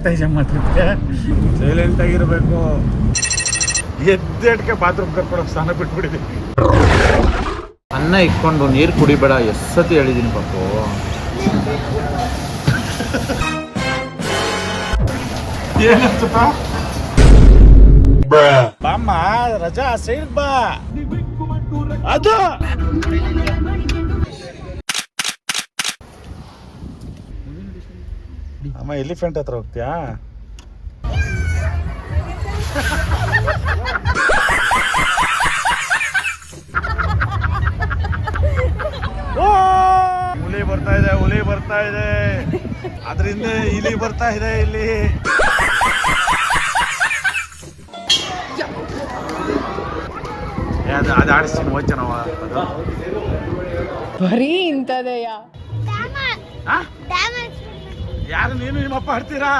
ಹೋಗ್ತಾ ಇದ್ದಮ್ಮ ಟ್ರಿಪ್ಗೆ. ಸೈಲೆಂಟ್ ಆಗಿರಬೇಕು. ಎದ್ದೇಟ್ಗೆ ಬಾತ್ರೂಮ್ ಕರ್ಕೊಳಕ್ ಸ್ನಾನ ಬಿಟ್ಬಿಟ್ಟಿದ್ದೀನಿ. ಅನ್ನ ಇಟ್ಕೊಂಡು ನೀರು ಕುಡಿಬೇಡ ಎಷ್ಟತಿ ಹೇಳಿದೀನಿ ಪಾಪು. ಏನಂತ ಬಾಮ್ಮ ರಜಾ ಸೈಡ್ ಬಾ. ಅದು ಅಮ್ಮ ಎಲಿಫೆಂಟ್ ಹತ್ರ ಹೋಗ್ತೀಯಾ? ಹುಲಿ ಬರ್ತಾ ಇದೆ, ಹುಲಿ ಬರ್ತಾ ಇದೆ, ಅದರಿಂದ ಇಲಿ ಬರ್ತಾ ಇದೆ ಇಲ್ಲಿ. ಅದು ಆಡಿಸ್ತೀನಿ ಹೋಯ್ತನವ. ಅದು ಬರೀ ಇಂಥದೆಯ. ಯಾರು ನೀನು ನಿಮ್ಮಪ್ಪ ಆಡ್ತೀರಾ?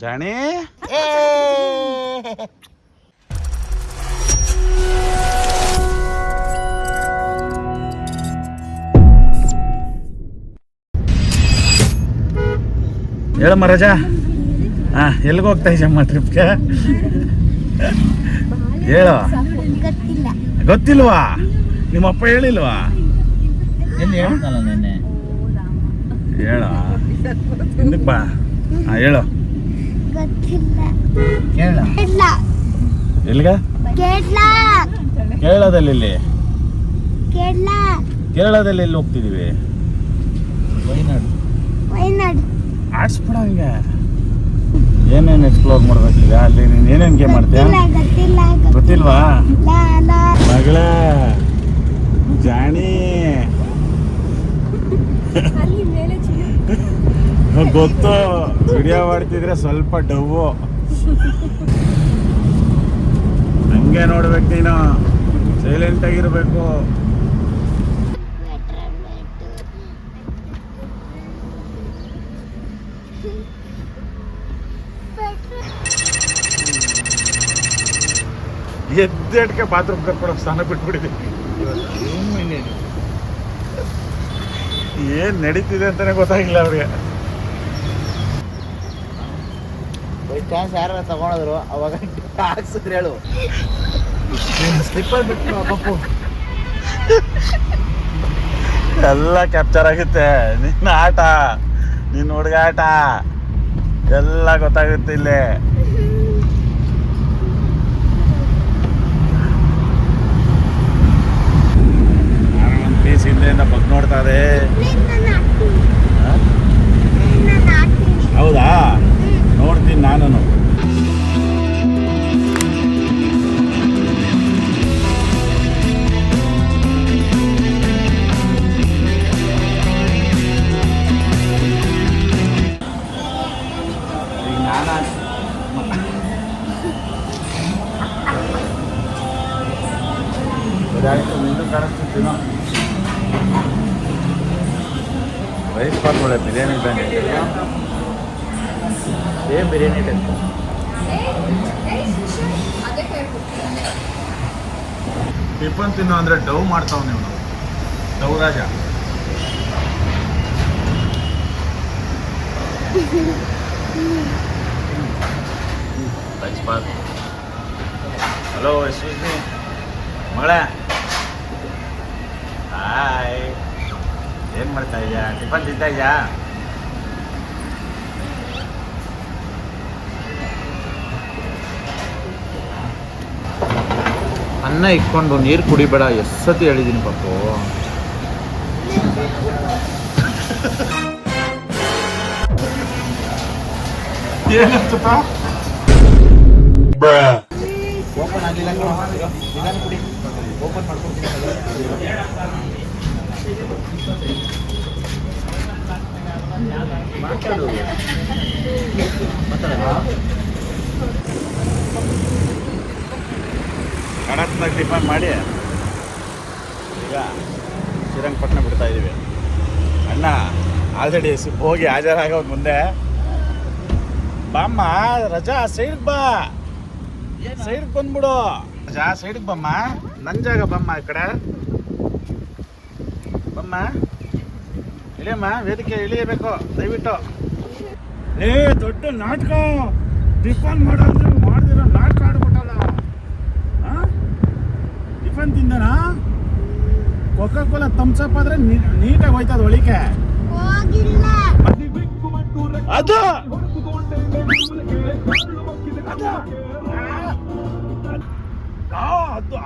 ಜಾಣಿ ಹೇಳಮ್ಮ ರಜಾ. ಎಲ್ಲಿಗೆ ಹೋಗ್ತಾ ಇದ್ದಮ್ಮ ಟ್ರಿಪ್ಗೆ? ಹೇಳು. ಗೊತ್ತಿಲ್ವಾ? ನಿಮ್ಮಪ್ಪ ಹೇಳಿಲ್ವಾ? ಎಲ್ಲಿ ಹೇಳ್ತಲ್ಲ ನೆನ್ನೆ. ಹೇಳ ಬಾ. ಹೇಳು. ಎಲ್ಲಿಗ? ಕೇರಳದಲ್ಲಿ. ಇಲ್ಲಿ ಕೇರಳದಲ್ಲಿ ಎಲ್ಲಿ ಹೋಗ್ತಿದೀವಿ? ಆಡ್ಸ್ಬಿಡ. ಹಂಗೆ ಏನೇನು ಎಕ್ಸ್ಪ್ಲೋರ್ ಮಾಡ್ಬೇಕೀಗ? ಅಲ್ಲಿ ನೀನು ಏನೇನು ಗೇಮ್ ಮಾಡ್ತೀಯ? ಗೊತ್ತಿಲ್ವಾ ಮಗಳ ಜಾಣಿ? ಗೊತ್ತು, ವಿಡಿಯೋ ಮಾಡ್ತಿದ್ರೆ ಸ್ವಲ್ಪ ಡವ್ವು. ಹಂಗೆ ನೋಡ್ಬೇಕು ನೀನು, ಸೈಲೆಂಟ್ ಆಗಿರ್ಬೇಕು. ಎದ್ದೇಟ್ಗೆ ಬಾತ್ರೂಮ್ ಕರ್ಕೊಳಕ್ ಸ್ನಾನ ಬಿಟ್ಬಿಟ್ಟಿದ್ದೀನಿ. ಏನ್ ನಡೀತಿದೆ ಅಂತಾನೆ ಗೊತ್ತಾಗಿಲ್ಲ ಅವ್ರಿಗೆ. ಬೈ ಚಾನ್ಸ್ ಯಾರು ತಗೊಂಡ್ರು ಅವಾಗ ಹಾಕ್ಸಿದ್ರೆ ಹೇಳು. ಸ್ಲಿಪ್ಪರ್ ಬಿಟ್ಟು ಪಪ್ಪು ಎಲ್ಲ ಕ್ಯಾಪ್ಚರ್ ಆಗುತ್ತೆ. ನಿನ್ನ ಆಟ, ನಿನ್ನ ಹುಡುಗಾಟ ಎಲ್ಲ ಗೊತ್ತಾಗುತ್ತೆ ಇಲ್ಲಿ. ಒಂದು ಪೀಸ್ ಹಿಂದೆಯಿಂದ ಬಗ್ ನೋಡ್ತಾ ಇದೆ. ಹೌದಾ? ನೋಡ್ತೀನಿ ನಾನು. ನಿಂದು ಕಾಣಿಸ್ತಿದ್ದೀನೋ ರೈಸ್ ಬಾತ್ ಒಳ್ಳೆ ಬಿರಿಯಾನಿ ಇದ್ದಂಗೆ. Same biryani type. ಟಿಫನ್ ತಿನ್ನೋ ಅಂದರೆ ಡವ್ ಮಾಡ್ತಾವ್ ನೀವು. ಡವ್ ರಾಜ. Rice bath. Hello, excuse me ಮಗಳೇ. ಹಾಯ್, ಏನು ಮಾಡ್ತಾ ಇದೆಯಾ? ಟಿಫನ್ ತಿಂತಾ ಇದೆಯಾ? ಅನ್ನ ಇಟ್ಕೊಂಡು ನೀರು ಕುಡಿಬೇಡ ಎಷ್ಟತಿ ಹೇಳಿದೀನಿ ಪಾಪು. ಏನಂತ ಓಪನ್ ಆಗಿಲ್ಲ ಕುಡಿ. ಓಪನ್ ಮಾಡ್ಕೊಡ್ತೀನಿ. ಮಾತಾಡು. ಕಡಕ್ನಾಗ ಟಿಫನ್ ಮಾಡಿ ಈಗ ಶ್ರೀರಂಗಪಟ್ಟಣ ಬಿಡ್ತಾ ಇದ್ದೀವಿ. ಅಣ್ಣ ಆಲ್ರೆಡಿ ಹೋಗಿ ಹಾಜರಾಗೋದು ಮುಂದೆ. ಬಾಮ್ಮ ರಜಾ ಸೈಡ್ಗೆ ಬಾ, ಸೈಡ್ಗೆ ಬಂದ್ಬಿಡು ರಜಾ, ಸೈಡ್ಗೆ ಬಮ್ಮ, ನನ್ನ ಜಾಗ ಬಮ್ಮ, ಈ ಕಡೆ ಬಮ್ಮ, ಇಳಿಯಮ್ಮ, ವೇದಿಕೆ ಇಳಿಯಬೇಕು ದಯವಿಟ್ಟು. ದೊಡ್ಡ ನಾಟಕ ಟಿಫನ್ ಮಾಡಿದಿರೋ ನಾಟಕ ಆಡ್ಬಿಟ್ಟಲ್ಲ. ಟಿಫನ್ ತಿಂದನಾ ಕೊಕಾ ಕೋಲಾ ಥಮ್ಸಪ್ ಆದ್ರೆ ನೀಟಾಗಿ ಹೋಯ್ತದ ಒಳಿಕೆ. ಅದು ಅದು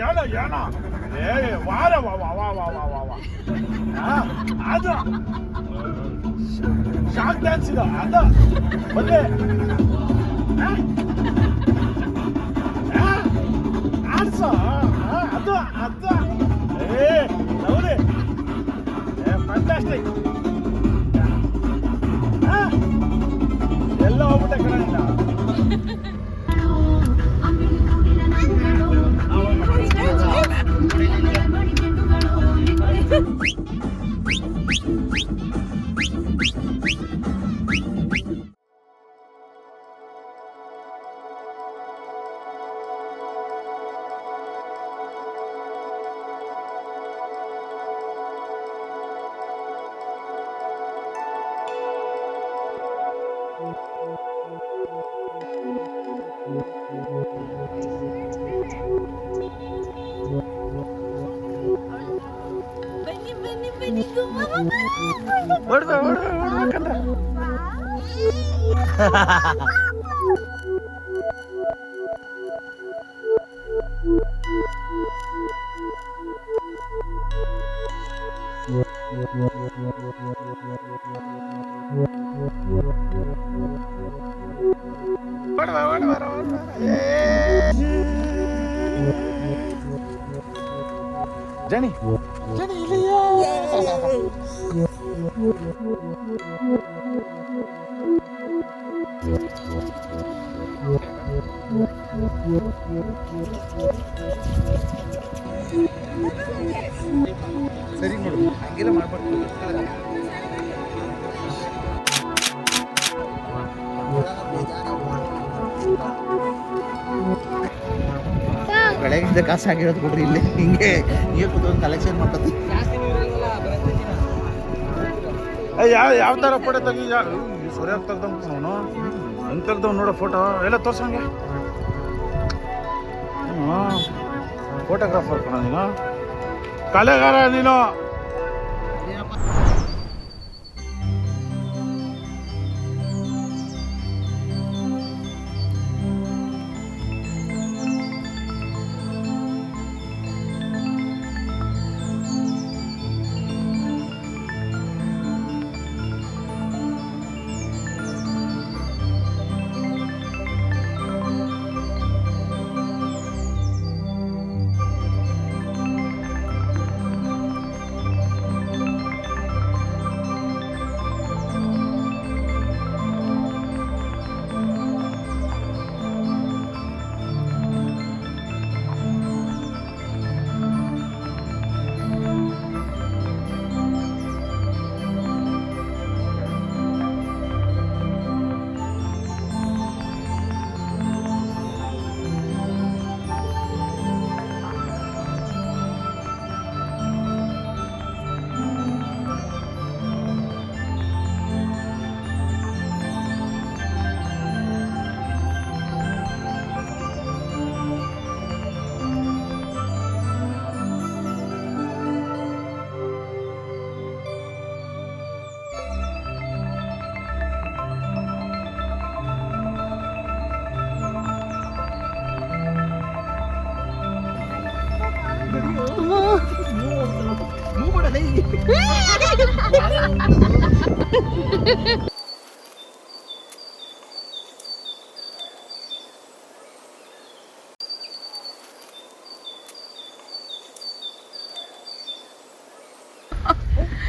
ಏನ ಏನ ವಾರ ಅದು ಶಾಕ್ ಡ್ಯಾನ್ಸ್ ಇದು. ಅದು ಬಂದೆ ಆಡ್ಸೋ ಅದು ಅದು ಹೌದೇ ಫ್ಯಾಂಟಾಸ್ಟಿಕ್. ಎಲ್ಲ ಹೋಗ್ಬಿಟ್ಟೆ ಕಡೆಯಿಂದ. ಜನಿ ಸರಿ ನೋಡು, ಹಂಗೆಲ್ಲ ಮಾಡ್ಬಾರ್ದು. ಬೆಳಗಿಂದ ಕಾಸು ಆಗಿರೋದು ಕೊಡ್ರಿ. ಇಲ್ಲಿ ಹಿಂಗೆ ಕೂತ್ಕೊಂಡು ಕಲೆಕ್ಷನ್ ಮಾಡ್ಕೊತೀವಿ. ಯಾವ ಥರ ಫೋಟೋ ತೆಗಿ, ಸರಿಯಾಗಿ ತೆಗ್ದವ್ ಅವನು ಹಂಗೆ ತೆಗ್ದವ್ ನೋಡೋ ಫೋಟೋ ಎಲ್ಲ ತೋರ್ಸಂಗೆ. ಫೋಟೋಗ್ರಾಫರ್ ಕಣ ನೀನು, ಕಲೆಗಾರ ನೀನು.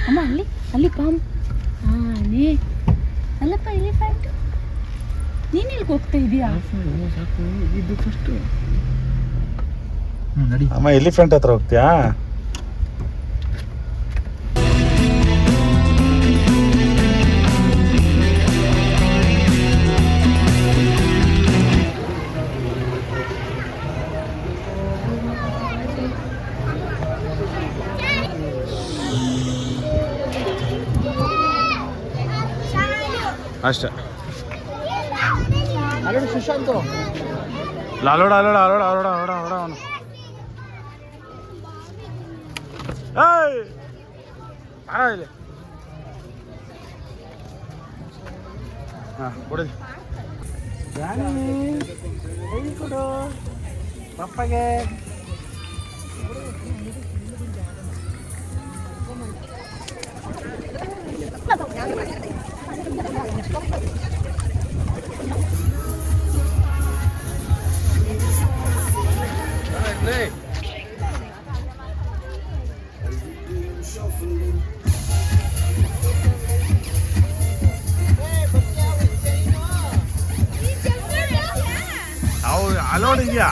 ಅಮ್ಮ ಅಲ್ಲಿ ಅಲ್ಲಿ ಪಾಮ್ ಅಲ್ಲಿ ಅಲ್ಲಪ್ಪ ಎಲಿಫೆಂಟ್. ನೀನು ಎಲ್ಲಿಗೆ ಹೋಗ್ತಾ ಇದೀಯಾ? ಅಮ್ಮ ಎಲಿಫೆಂಟ್ ಹತ್ರ ಹೋಗ್ತೀಯಾ? ಅಷ್ಟೇ. ಅಲ್ಲೋಡು ಸುಶಾಂತ್ ಅಲೋಡ ಅಲೋಡ ಅಲೋಡ ಅಲೋಡ ಅಲೋಡ ಅಲೋಡ ಅವನು. ಏಯ್ ಬಾರ ಇಲ್ಲಿ. ಹಾಂ ಕೊಡಿ ಕೊಡು ಪಪ್ಪಗೆ. ಅವ್ರು ಅಲೋಡ್ ಇದೆಯಾ?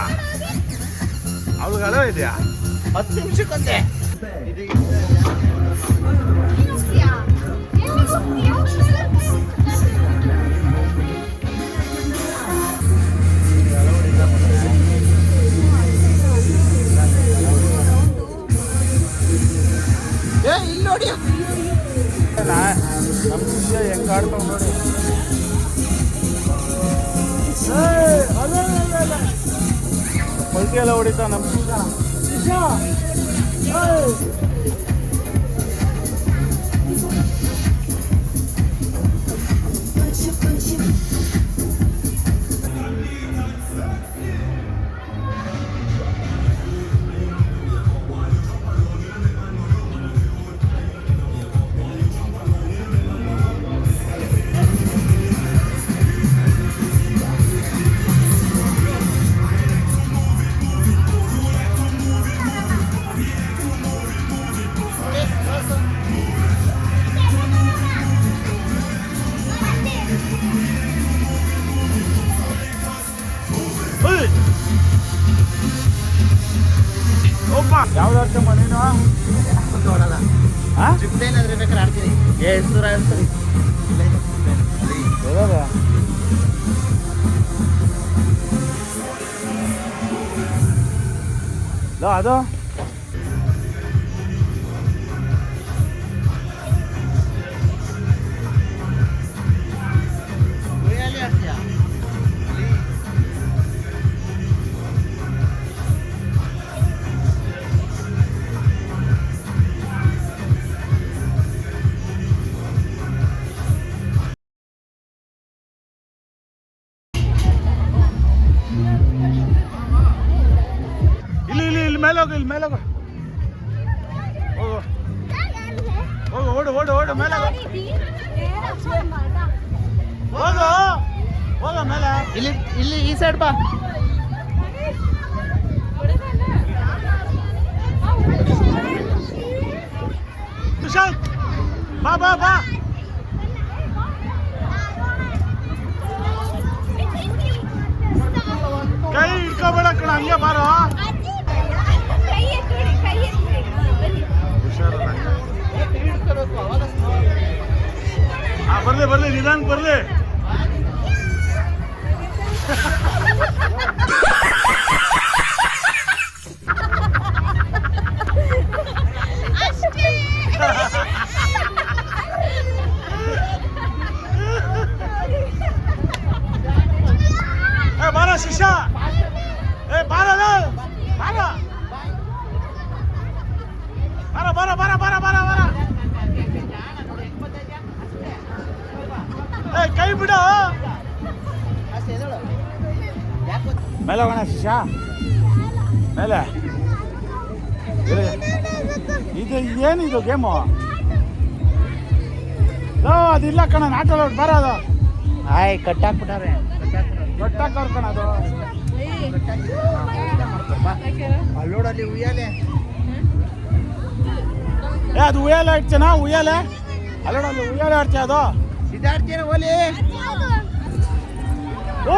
ಅವ್ಳಿಗೆ ಅಲೋ ಇದೆಯಾ? 10 ನಿಮಿಷಕ್ಕಂತೆ. ಇಲ್ಲಿ ನೋಡಿ ನಮ್ಮ ಶಿಷ್ಯ ಹೆಂಗೆ ಆಡ್ತಾವ ನೋಡಿ. ಪಲ್ಟಿ ಎಲ್ಲ ಹೊಡಿತಾವ ನಮ್ಮ ಶಿಷ್ಯ. ಯಾವ್ದಾಡ್ತಮ್ಮ ನೀನು? ನೋಡಲ್ಲ. ಹಾಂ ಏನಾದ್ರೆ ಬೇಕಾದ್ರೆ ಆಡ್ತೀನಿ. ಎಷ್ಟು ದೂರ ಆಡ್ತೀನಿ. ಅದು ಆಡ್ತೀಯಾ? ಇಲ್ಲಿ ಮೇಲೆ ಹೋಗು, ಇಲ್ಲಿ ಮೇಲೆ ಹೋಗು. ಹೋಗು ಹೋಗು, ಓಡು ಓಡು ಓಡು ಮೇಲೆ ಹೋಗು. ಹೋಗು ಹೋಗು ಮೇಲೆ. ಇಲ್ಲಿ ಇಲ್ಲಿ ಈ ಸೈಡ್ ಬಾ. ಸುಶಾಂತ್ ಬಾ ಬಾ ಬಾ. ಕೈ ಇಟ್ಕೋಬೇಡ ಕಣ, ಹಂಗೆ ಬಾರೋ. ಬರ್ಲಿ ಬರ್ಲಿ, ನಿಧಾನಕ್ಕೆ ಬರ್ಲಿ. ಬಾರ ಶಿಷ್ಯ, ಬಾರ ಬಾರ ಬಾರ ಬಾರ ಬಾರ ಬಾರ ಬಾರ. ಕೈ ಬಿಡು. ಮೇಲೆ ಹೋಗೋಣ ಶಿಷ್ಯ, ಮೇಲೆ. ಇದು ಏನಿದು ಗೇಮು? ಅದಿಲ್ಲ ಕಣ, ನಾಟಲ್ ಬರೋದು. ಆಯ್ ಕಟ್ಟಾಕ್ಬಿಟ್ಟಾರೆ. ಕಟ್ಟಾಕವ್ರ ಕಣ ಅದು. ಅಲ್ಲೋಡಲ್ಲಿ ಉಯ್ಯಾಲೆ. ಅದು ಉಯ್ಯಾಲೆ ಆಡ್ತೀನ, ಉಯ್ಯಾಲೆ ಅಲ್ಲೋಡಲ್ಲಿ ಉಯ್ಯಾಲೆ ಆಡ್ತೀಯ ಅದು. ಇದಾಡ್ತೀರ ಓಲಿ. ಓ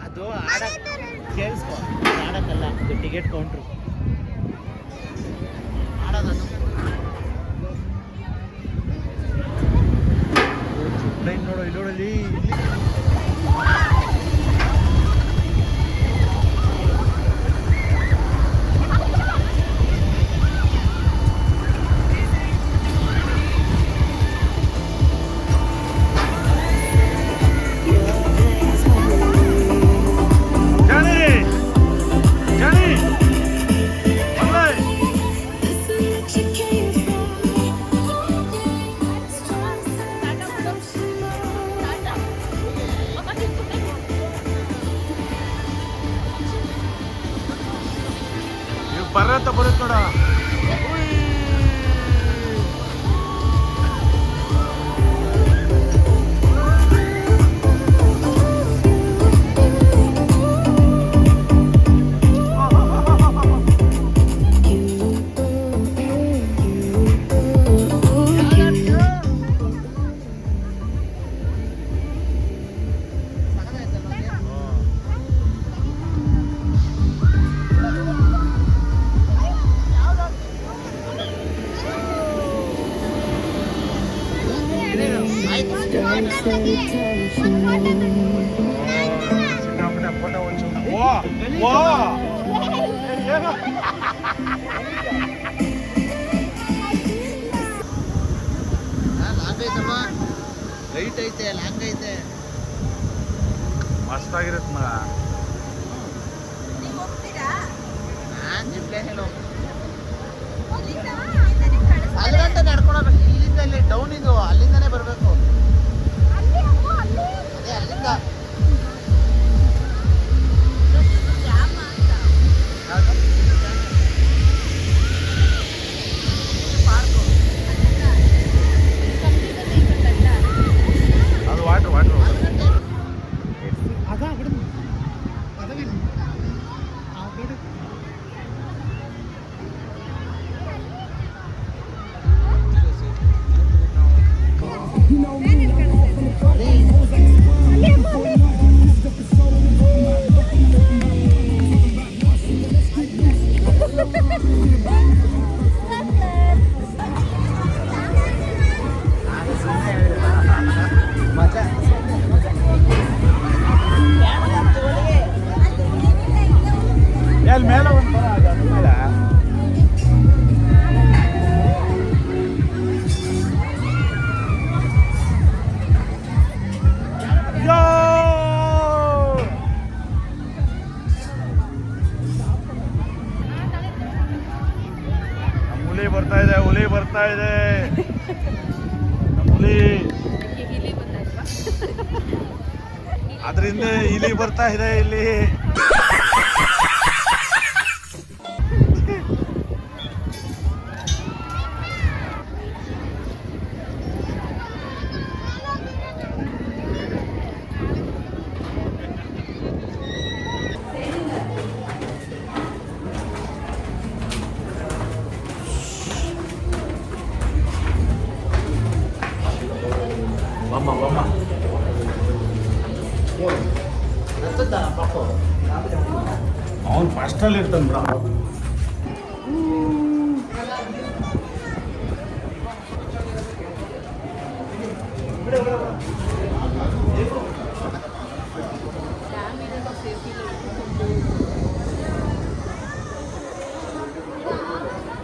ಅದು ಆಡಕ್ ಕೇಳಿಸ್ಕೊ, ಆಡಕ್ಕಲ್ಲ, ಅದು ಟಿಕೆಟ್ ಕೌಂಟ್ರು ಆಡೋದು. ನೋಡು ಇಲ್ಲೋಡಲ್ಲಿ ಪರ್ವತ ಬರುತ್ತೆ ನೋಡ. ಸಿಕ್ಕಾಪಟ್ಟೆ ಫೋಟೋ ಒಂಚೂರು. ವಾ ಏನು ಲೈಟ್ ಐತೆ ಲಾಂಗ್ ಐತೆ ಮಸ್ತಾಗಿರುತ್ತೆ ಮಗ. ಅಲ್ಲಿ ಗಂಟೆ ನಡ್ಕೊಳ್ಬೇಕು. ಇಲ್ಲಿಂದ ಇಲ್ಲಿ ಡೌನ್ ಇದು, ಅಲ್ಲಿಂದನೇ ಬರಬೇಕು. ಅದೇ ಅಲ್ಲಿಂದ ಅದು ವಾಟ್ರ್ ಎಲ್ಲಿ ಮೇಲೆ ಒಂದು ಮೇಲೆ ಹುಲಿ ಬರ್ತಾ ಇದೆ, ಹುಲಿ ಬರ್ತಾ ಇದೆ, ಹುಲಿ. ಅದರಿಂದ ಇಲಿ ಬರ್ತಾ ಇದೆ ಇಲ್ಲಿ. ಅವನು ಫಸ್ಟಲ್ಲಿ ಇರ್ತಾನೆ ಬ್ರಾ.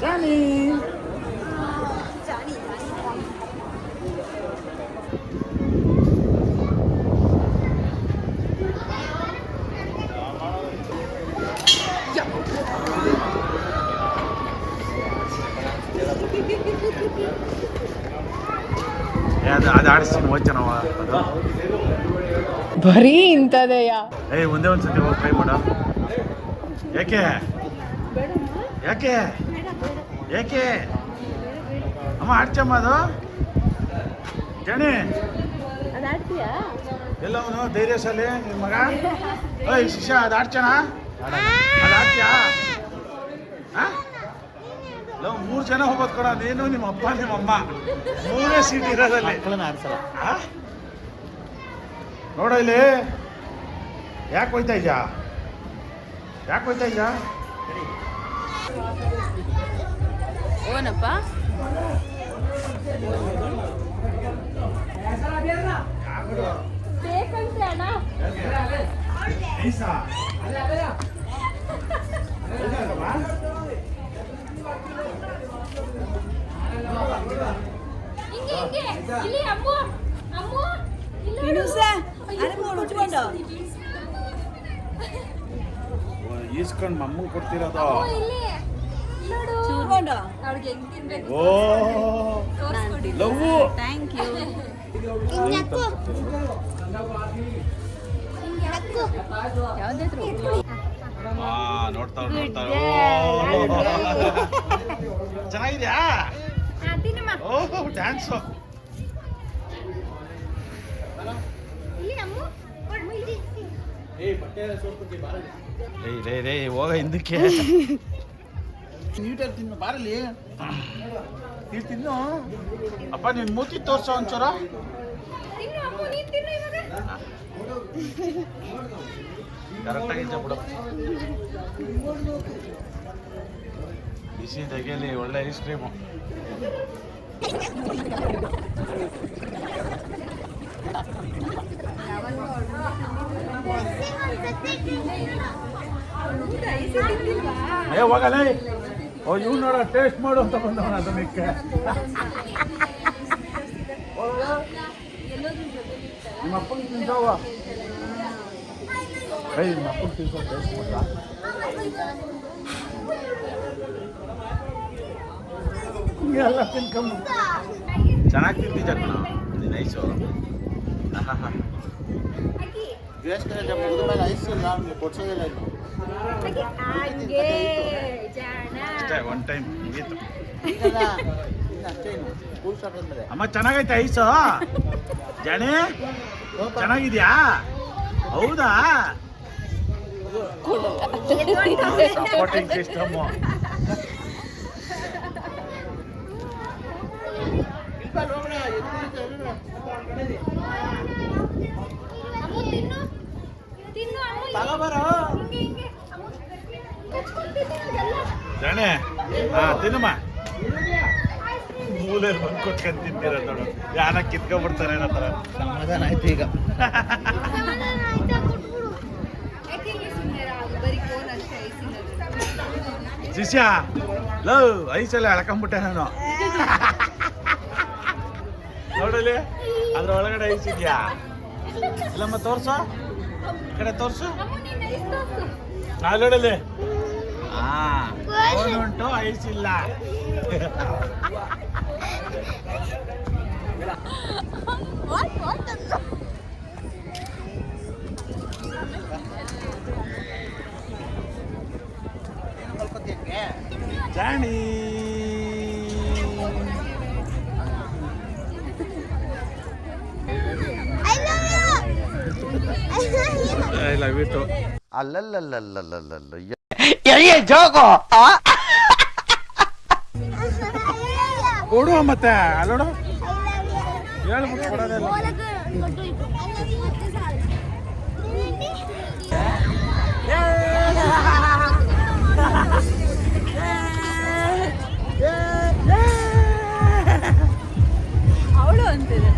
ಜಾನಿ ಅದು ಆಡಿಸ್ತೀನಿ ಹೋಗ್ತಾನವ. ಅದು ಬರೀ ಇಂಥದೆಯಾ? ಏಯ್ ಒಂದೇ ಒಂದು ಸತಿ ಹೋಗಿ ಟ್ರೈ ಮಾಡ. ಯಾಕೆ ಯಾಕೆ ಯಾಕೆ ಅಮ್ಮ ಆಡ್ಚಮ್ಮ ಅದು ಜಣಿ ಎಲ್ಲ ಅವನು ಧೈರ್ಯಶಾಲಿ ನಿನ್ನ ಮಗ. ಓಯ್ ಶಿಷ್ಯ ಅದು ಆಡ್ಚಣ, ಅದು ಆಡ್ತೀಯಾ? ನಾವು 3 ಜನ ಹೋಗೋದು ಕೊಡ, ನೀನು ನಿಮ್ಮ ಅಪ್ಪ ನಿಮ್ಮಮ್ಮ 3 ಸೀಟ್ ಇರೋದಲ್ಲಿ. ನೋಡ ಇಲ್ಲಿ ಯಾಕೆ ಹೋಯ್ತಾ ಇದ್ಯಾ, ಯಾಕೆ ಹೋಯ್ತಾ ಇದ್ಯಾ? ಓನಪ್ಪ ಬೇಕಂತೆ ಅಣ್ಣ. ಇಲ್ಲಿ ಅಮ್ಮು ಅಮ್ಮು ಈಸ್ಕೊಂಡು ಮಮ್ಮಂಗೆ ಕೊಡ್ತಿರೋದು. ಓ ಲವ್ವು. Thank you. ಯಾವ್ದಾದ್ರು ನೋಡ್ತಾವ್ ಚೆನ್ನಾಗಿದ್ಯಾ ತಿನ್ನಮ್ಮ ಓಹ್ ಡ್ಯಾನ್ಸು ರೇ ಹೋಗ ಹಿಂದಕ್ಕೆ ನೀಟಾಗಿ ತಿನ್ನು ಬಾರಲಿ ನೀನು ತಿನ್ನು ಅಪ್ಪ ನಿನ್ ಮೂತಿ ತೋರ್ಸೋ ಒಂಚೂರ ಕರೆಕ್ಟಾಗಿ ಬಿಡು ಬಿಸಿ ತೆಗೆಯಲಿ ಒಳ್ಳೆ ಐಸ್ ಕ್ರೀಮು ಏ ಹೋಗಲೇ ಓ ಇವ್ ನೋಡ ಟೇಸ್ಟ್ ಮಾಡು ಅಂತ ಬಂದವನ ಅದಕ್ಕೆ ನಿಮ್ಮ ಅಪ್ಪನ ತಿನ್ಸವ ನಿಮ್ಮ ಅಪ್ಪನ ತಿನ್ಸೋ ಟೇಸ್ಟ್ ಮಾಡ ಎಲ್ಲ ತಿನ್ಕೊಂಬ ಚೆನ್ನಾಗಿ ತಿಂತಿದ್ದ ಕಣ ನೈಸು ವೇಸ್ಟ್ ಮುಗಿದ ಮೇಲೆ ಐಸ್ ಇಲ್ಲ ನಮ್ಗೆ ಕೊಡ್ಸೋದಿಲ್ಲ ಇನ್ನು ಅಷ್ಟೇ ಒನ್ ಟೈಮ್ ಮುಗೀತು ಇನ್ನು ಅಷ್ಟೇ ಇನ್ನು ಸ್ಕೂಲ್ ಸ್ಟಾರ್ಟ್ ಆದ್ಮೇಲೆ ಅಮ್ಮ ಚೆನ್ನಾಗೈತೆ ಐಸು ಜಾಣಿ ಚೆನ್ನಾಗಿದ್ಯಾ ಹೌದಾ ಸಪೋರ್ಟಿಂಗ್ ಸಿಸ್ಟಮು ಜಾಣೆ ತಿನ್ನಮ್ಮ ಮೂಲೆಯಲ್ಲಿ ಬಂದು ಕೊಟ್ಕೊಂಡು ತಿಂತೀರ ನೋಡು ಯಾನ ಕಿತ್ಕೊಂಡ್ಬಿಡ್ತಾರೆ ಏನೋ ಥರ ಸಮಾಧಾನ ಆಯ್ತು ಈಗ ಶಿಷ್ಯ ಲವ್ ಐಸಲ್ಲ ಎಳ್ಕೊಂಬಿಟ್ಟೆ ನಾನು ನೋಡಲಿ ಅದ್ರ ಒಳಗಡೆ ಐಸ್ ಇದೆಯಾ ಇಲ್ಲಮ್ಮ ತೋರ್ಸು ಈ ಕಡೆ ತೋರ್ಸು ನೋಡಲಿ ಉಂಟು ಐಸ್ ಇಲ್ಲ ಜಾಣಿ ಐ ಲವ್ ಯು ಟು ಅಲ್ಲಲ್ಲಲ್ಲಲ್ಲಲ್ಲಲ್ಲ ಕೊಡುವ ಮತ್ತೆ ಅಲ್ಲೋಡು ಹೇಳ್ಬಿಟ್ಟು ಕೊಡೋದಲ್ಲ ಅವಳು ಅಂತಿದೆ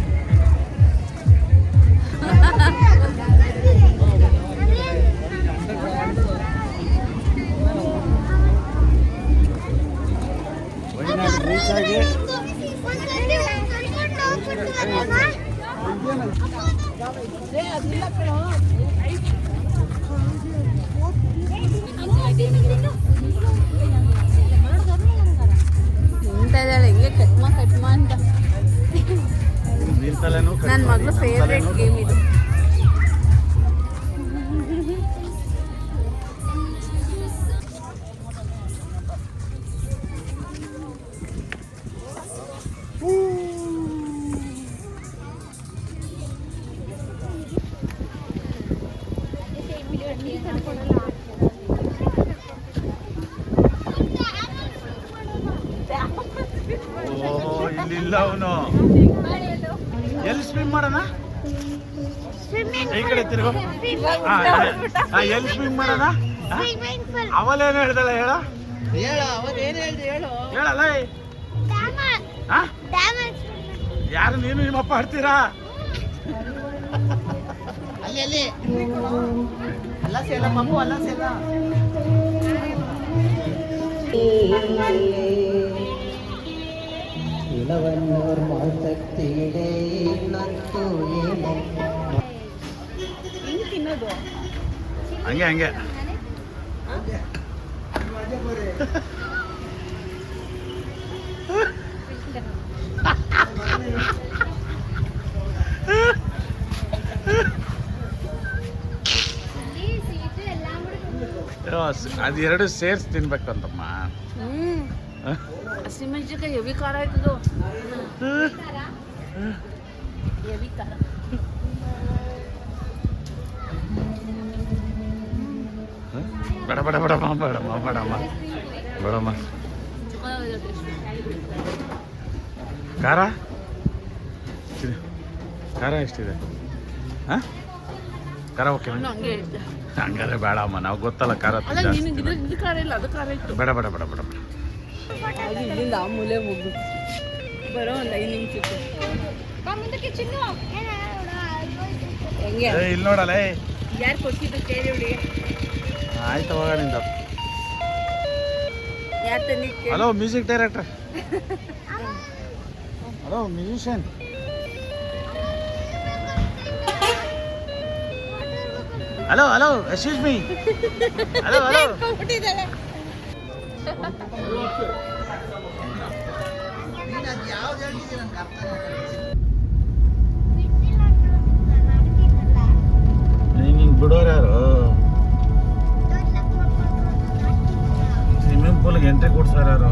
ಹಿಂಗೆ ಕಟ್ಮಾ ಅಂತ ನನ್ನ ಮಗಳು ಫೇವ್ರೆಟ್ ಗೇಮ್ ಇದು ಇಲ್ಲಿಲ್ಲ ಅವನು ಎಲ್ಲಿ ಸ್ವಿಮ್ ಮಾಡೋಣ ಈ ಕಡೆ ತಿರುಗು ಎಲ್ಲಿ ಸ್ವಿಮ್ ಮಾಡೋಣ ಅವಲೇನು ಹೇಳ್ದಲ್ಲ ಹೇಳ ಹೇಳಲ್ಲ ಯಾರು ನೀನು ನಿಮ್ಮಪ್ಪ ಆಡ್ತೀರಾ ಅಲ್ಲಿ ಅಲ್ಲ ಸೇಲ ಮಗು ಅಲ್ಲ ಸೇಲ ಇಳವನ್ನೋರ್ ಮಾತಕ್ತಿಡೆ ನತ್ತು ಹೆಂಗ್ ತಿನ್ನೋದು ಹಂಗೆ ಹಂಗೆ ಅದು ಎರಡು ಸೇರಿಸಿ ತಿನ್ಬೇಕಂತಮ್ಮ. ಹಸಿಮೆಣಸಿನಕಾಯಿ ಹೆವಿ ಖಾರ ಆಯ್ತದು. ಹೆವಿ ಖಾರ. ಬೇಡ ಬೇಡ ಬೇಡಮ್ಮ ಬೇಡಮ್ಮ ಬೇಡಮ್ಮ ಬೇಡಮ್ಮ. ಖಾರ ಎಷ್ಟಿದೆ? ಖಾರ ಎಷ್ಟಿದೆ? ಹಾಂ ಖಾರ ಓಕೆ. ಹಂಗಾರೆ ಬೇಡಮ್ಮ, ನಾವು ಗೊತ್ತಲ್ಲ ಖಾರ ಜಾಸ್ತಿ. ಖಾರ ಇಲ್ಲ, ಅದು ಖಾರ ಇತ್ತು. ಬೇಡ ಬೇಡ ಬೇಡ ಬೇಡ ಬೇಡ. ಇಲ್ಲಿಂದ ಆ ಮೂಲೆ ಹೋಗು. ಬರೋ ಒಂದು 5 ನಿಮಿಷಕ್ಕೆ ಹೆಂಗೆ ಇಲ್ಲಿ ನೋಡಲ್ಲ. ಯಾರು ಕೊಟ್ಟಿದ್ದು ಕೇಳಿ ಹುಡುಗಿ? ಆಯ್ತು ಹೋಗ ನಿಂದ. ಯಾರು ತಂದಿದ್ದು? Hello music director. Hello musician. Hello hello excuse me. Hello hello. ಯಾವ್ದು ಹೇಳ್ತಿದ್ದೀರ ನನ್ಗೆ ಅರ್ಥ ಹಿಂಗೆ ಬಿಡೋರು ಯಾರು? ಸ್ವಿಮ್ಮಿಂಗ್ ಪೂಲ್ಗೆ ಎಂಟ್ರಿ ಕೊಡ್ಸಾರ ಯಾರು?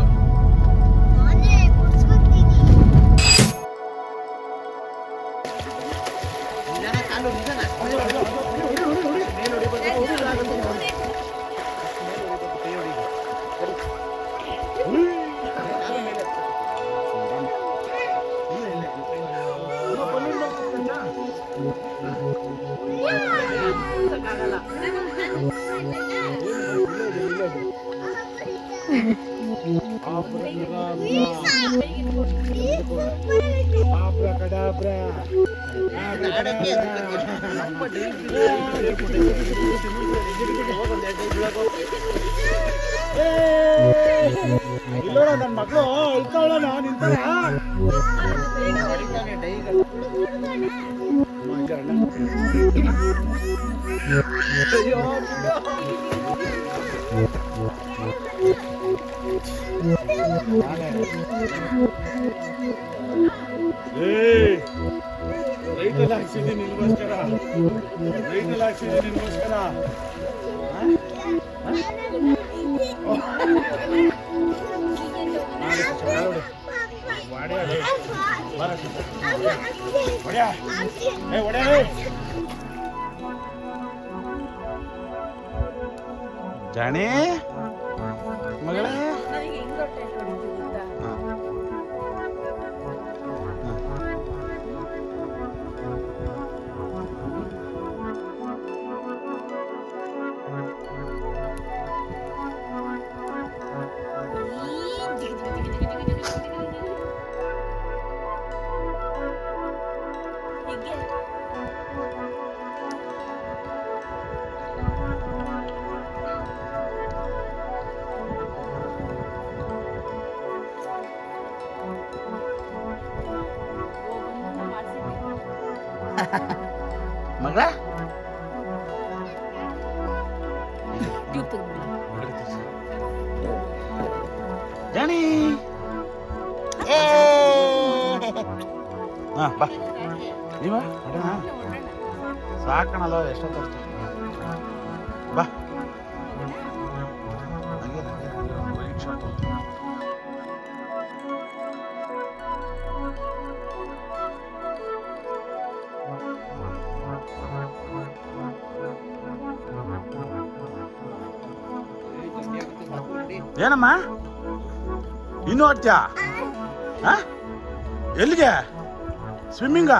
ಇಲ್ಲೋಡ ನನ್ನ ಮಕ್ಕಳು ಇಳ್ಕೊಳ್ಳೋಣ ನಿಂತಾರ. ರೈತಲ್ಲಿ ಹಾಕ್ಸಿದ್ದೀನಿ ನಿನ್ಗೋಸ್ಕರ, ರೈತಲ್ಲಿ ಹಾಕ್ಸಿದ್ದೀನಿ ನಿನ್ಗೋಸ್ಕರ. ಜಾಣಿ ಮಗಳೇ, ಮಗಳ ಜಾಣಿ. ಹಾ ಬಾ ನೀವ ಸಾಕಣಲ್ಲ ಎಷ್ಟೊತ್ತ ಬಾ. ಏನಮ್ಮ ಇನ್ನೂ ಆಡ್ತೀಯಾ? ಎಲ್ಲಿಗೆ? ಸ್ವಿಮ್ಮಿಂಗ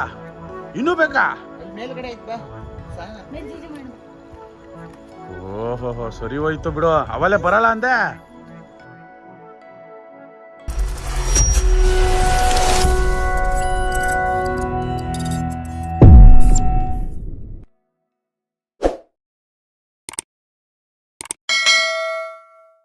ಇನ್ನೂ ಬೇಕಾ? ಮೇಲ್ಗಡೆ ಇದ್ದ ಓಹೋ ಸರಿ ಹೋಯ್ತು ಬಿಡು, ಅವಲೇ ಬರಲ್ಲ ಅಂದೆ.